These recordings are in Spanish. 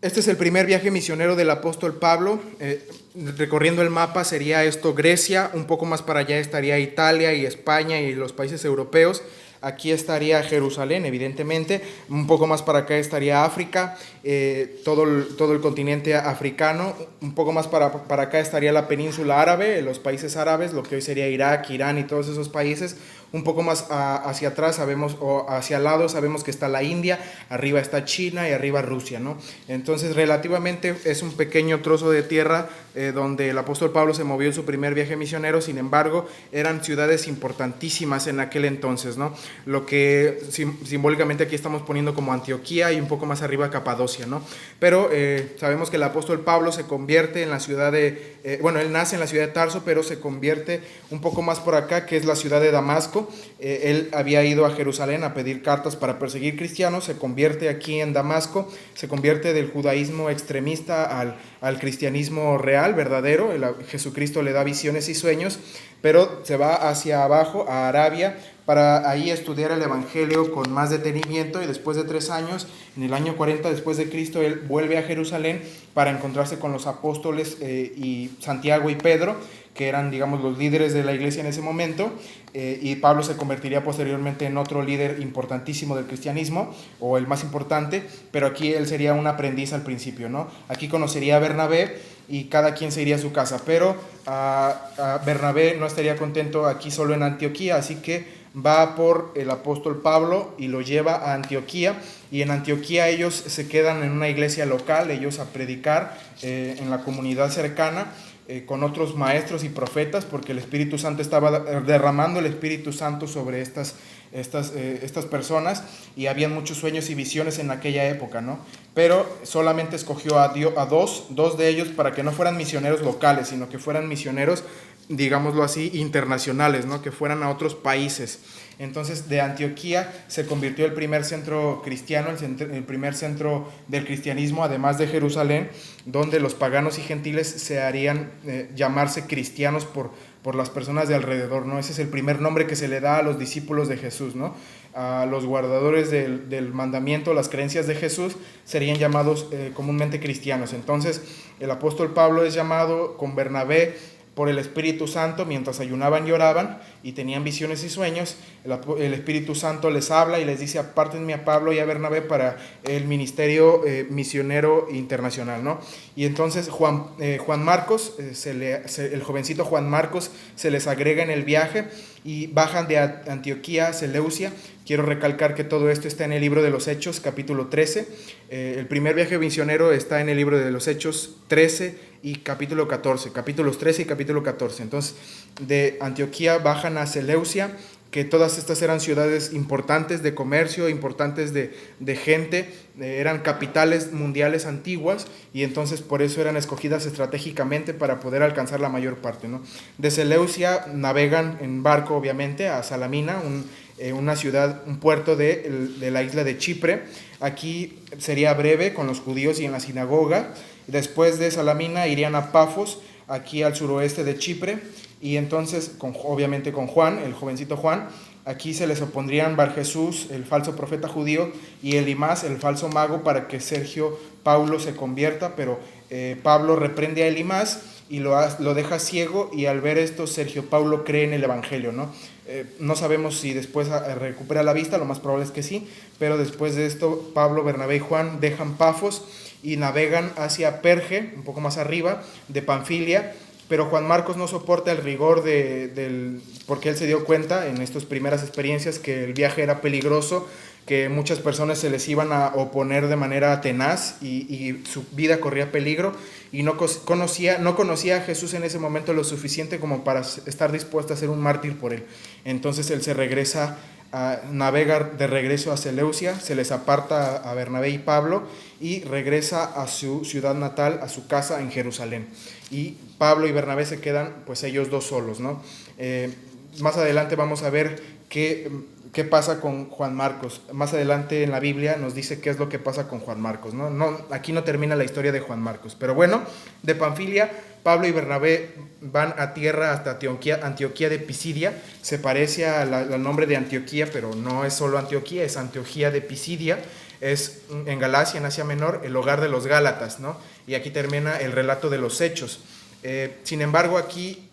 Este es el primer viaje misionero del apóstol Pablo. Recorriendo el mapa sería esto Grecia, un poco más para allá estaría Italia y España y los países europeos. Aquí estaría Jerusalén, evidentemente. Un poco más para acá estaría África, todo el continente africano. Un poco más para acá estaría la península árabe, los países árabes, lo que hoy sería Irak, Irán y todos esos países. Un poco más hacia atrás sabemos, o hacia al lado sabemos que está la India, arriba está China y arriba Rusia, ¿no? Entonces relativamente es un pequeño trozo de tierra donde el apóstol Pablo se movió en su primer viaje misionero. Sin embargo, eran ciudades importantísimas en aquel entonces, ¿no? Lo que simbólicamente aquí estamos poniendo como Antioquía y un poco más arriba Capadocia, ¿no? Pero sabemos que el apóstol Pablo se convierte en la ciudad de, él nace en la ciudad de Tarso, pero se convierte un poco más por acá, que es la ciudad de Damasco. Él había ido a Jerusalén a pedir cartas para perseguir cristianos, se convierte aquí en Damasco, se convierte del judaísmo extremista al cristianismo real, verdadero. Jesucristo le da visiones y sueños, pero se va hacia abajo, a Arabia, para ahí estudiar el Evangelio con más detenimiento, y después de 3 años, en el año 40 después de Cristo, él vuelve a Jerusalén para encontrarse con los apóstoles y Santiago y Pedro, que eran, digamos, los líderes de la iglesia en ese momento, y Pablo se convertiría posteriormente en otro líder importantísimo del cristianismo, o el más importante, pero aquí él sería un aprendiz al principio, ¿no? Aquí conocería a Bernabé y cada quien se iría a su casa, pero Bernabé no estaría contento aquí solo en Antioquía, así que va por el apóstol Pablo y lo lleva a Antioquía, y en Antioquía ellos se quedan en una iglesia local, ellos a predicar en la comunidad cercana, con otros maestros y profetas, porque el Espíritu Santo estaba derramando el Espíritu Santo sobre estas personas, y habían muchos sueños y visiones en aquella época, ¿no? Pero solamente escogió a dos de ellos para que no fueran misioneros locales, sino que fueran misioneros, digámoslo así, internacionales, ¿no? Que fueran a otros países. Entonces de Antioquía se convirtió el primer centro cristiano, el primer centro del cristianismo, además de Jerusalén, donde los paganos y gentiles se harían llamarse cristianos por las personas de alrededor, ¿no? Ese es el primer nombre que se le da a los discípulos de Jesús, ¿no? A los guardadores del mandamiento, las creencias de Jesús, serían llamados comúnmente cristianos. Entonces el apóstol Pablo es llamado con Bernabé por el Espíritu Santo mientras ayunaban y oraban y tenían visiones y sueños. El Espíritu Santo les habla y les dice: apártenme a Pablo y a Bernabé para el ministerio misionero internacional, ¿no? Y entonces Juan Marcos, el jovencito Juan Marcos, se les agrega en el viaje y bajan de Antioquía a Seleucia. Quiero recalcar que todo esto está en el libro de los Hechos, capítulo 13. El primer viaje misionero está en el libro de los Hechos 13 y capítulo 14, capítulos 13 y capítulo 14. Entonces, de Antioquía bajan a Seleucia, que todas estas eran ciudades importantes de comercio, importantes de gente, eran capitales mundiales antiguas, y entonces por eso eran escogidas estratégicamente para poder alcanzar la mayor parte, ¿no? De Seleucia navegan en barco, obviamente, a Salamina, una ciudad, un puerto de la isla de Chipre. Aquí sería breve con los judíos y en la sinagoga. Después de Salamina irían a Pafos, aquí al suroeste de Chipre, y entonces obviamente con Juan, el jovencito Juan. Aquí se les opondrían Barjesús, el falso profeta judío, y Elimas, el falso mago, para que Sergio Paulo se convierta, pero Pablo reprende a Elimas y lo deja ciego, y al ver esto Sergio Paulo cree en el Evangelio, ¿no? No sabemos si después recupera la vista, lo más probable es que sí, pero después de esto Pablo, Bernabé y Juan dejan Pafos y navegan hacia Perge, un poco más arriba de Panfilia, pero Juan Marcos no soporta el rigor porque él se dio cuenta en estas primeras experiencias que el viaje era peligroso, que muchas personas se les iban a oponer de manera tenaz y su vida corría peligro, y no conocía a Jesús en ese momento lo suficiente como para estar dispuesto a ser un mártir por él. Entonces él se regresa, navega de regreso a Seleucia, se les aparta a Bernabé y Pablo y regresa a su ciudad natal, a su casa en Jerusalén. Y Pablo y Bernabé se quedan pues ellos dos solos, ¿no? Más adelante vamos a ver qué pasa con Juan Marcos. Más adelante en la Biblia nos dice qué es lo que pasa con Juan Marcos, ¿no? Aquí no termina la historia de Juan Marcos. Pero bueno, de Panfilia, Pablo y Bernabé van a tierra hasta Antioquía de Pisidia. Se parece al nombre de Antioquía, pero no es solo Antioquía, es Antioquía de Pisidia. es en Galacia, en Asia Menor, el hogar de los Gálatas, ¿no? Y aquí termina el relato de los hechos. Sin embargo, aquí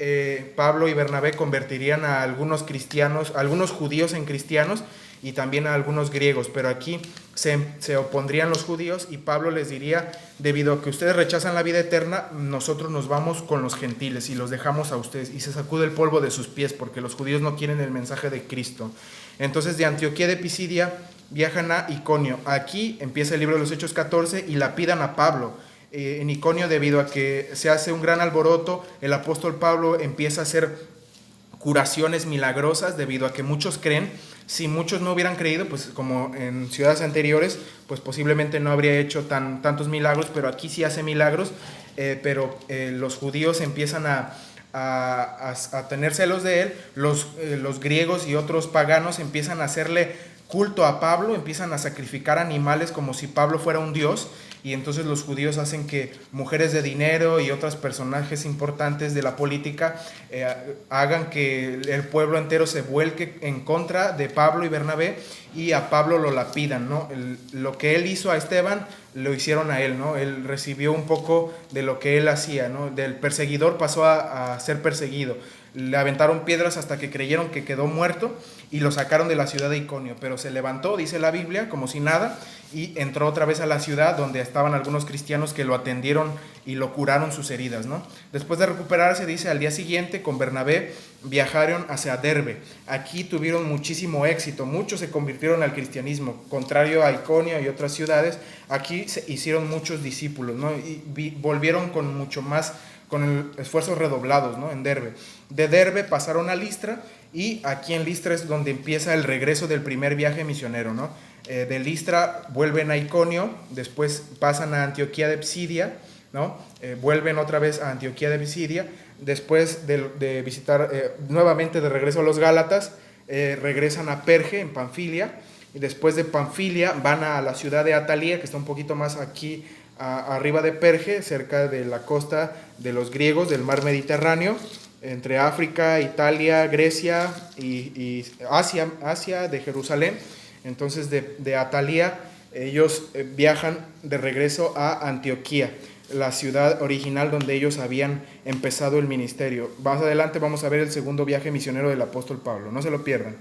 Pablo y Bernabé convertirían a algunos cristianos, a algunos judíos en cristianos y también a algunos griegos, pero aquí se opondrían los judíos y Pablo les diría: debido a que ustedes rechazan la vida eterna, nosotros nos vamos con los gentiles y los dejamos a ustedes, y se sacude el polvo de sus pies porque los judíos no quieren el mensaje de Cristo. Entonces de Antioquía de Pisidia viajan a Iconio. Aquí empieza el libro de los Hechos 14 y lapidan a Pablo. En Iconio, debido a que se hace un gran alboroto, el apóstol Pablo empieza a hacer curaciones milagrosas debido a que muchos creen. Si muchos no hubieran creído, pues como en ciudades anteriores, pues posiblemente no habría hecho tantos milagros, pero aquí sí hace milagros. Pero los judíos empiezan a tener celos de él. Los griegos y otros paganos empiezan a hacerle culto a Pablo, empiezan a sacrificar animales como si Pablo fuera un dios, y entonces los judíos hacen que mujeres de dinero y otros personajes importantes de la política hagan que el pueblo entero se vuelque en contra de Pablo y Bernabé, y a Pablo lo lapidan, ¿no? Lo que él hizo a Esteban lo hicieron a él, ¿no? Él recibió un poco de lo que él hacía, ¿no? Del perseguidor pasó a ser perseguido. Le aventaron piedras hasta que creyeron que quedó muerto y lo sacaron de la ciudad de Iconio, pero se levantó, dice la Biblia, como si nada, y entró otra vez a la ciudad donde estaban algunos cristianos que lo atendieron y lo curaron sus heridas, ¿no? Después de recuperarse, dice, al día siguiente con Bernabé viajaron hacia Derbe. Aquí tuvieron muchísimo éxito, muchos se convirtieron al cristianismo, contrario a Iconio y otras ciudades. Aquí se hicieron muchos discípulos, ¿no? Y volvieron con mucho más, con esfuerzos redoblados, ¿no? En Derbe. De Derbe pasaron a Listra, y aquí en Listra es donde empieza el regreso del primer viaje misionero, ¿no? De Listra vuelven a Iconio, después pasan a Antioquía de Pisidia, ¿no? Vuelven otra vez a Antioquía de Pisidia, después de visitar nuevamente de regreso a los Gálatas, regresan a Perge en Panfilia, y después de Panfilia van a la ciudad de Atalía, que está un poquito más aquí arriba de Perge, cerca de la costa de los griegos del mar Mediterráneo, entre África, Italia, Grecia y Asia de Jerusalén. Entonces de Atalía ellos viajan de regreso a Antioquía, la ciudad original donde ellos habían empezado el ministerio. Más adelante vamos a ver el segundo viaje misionero del apóstol Pablo, no se lo pierdan.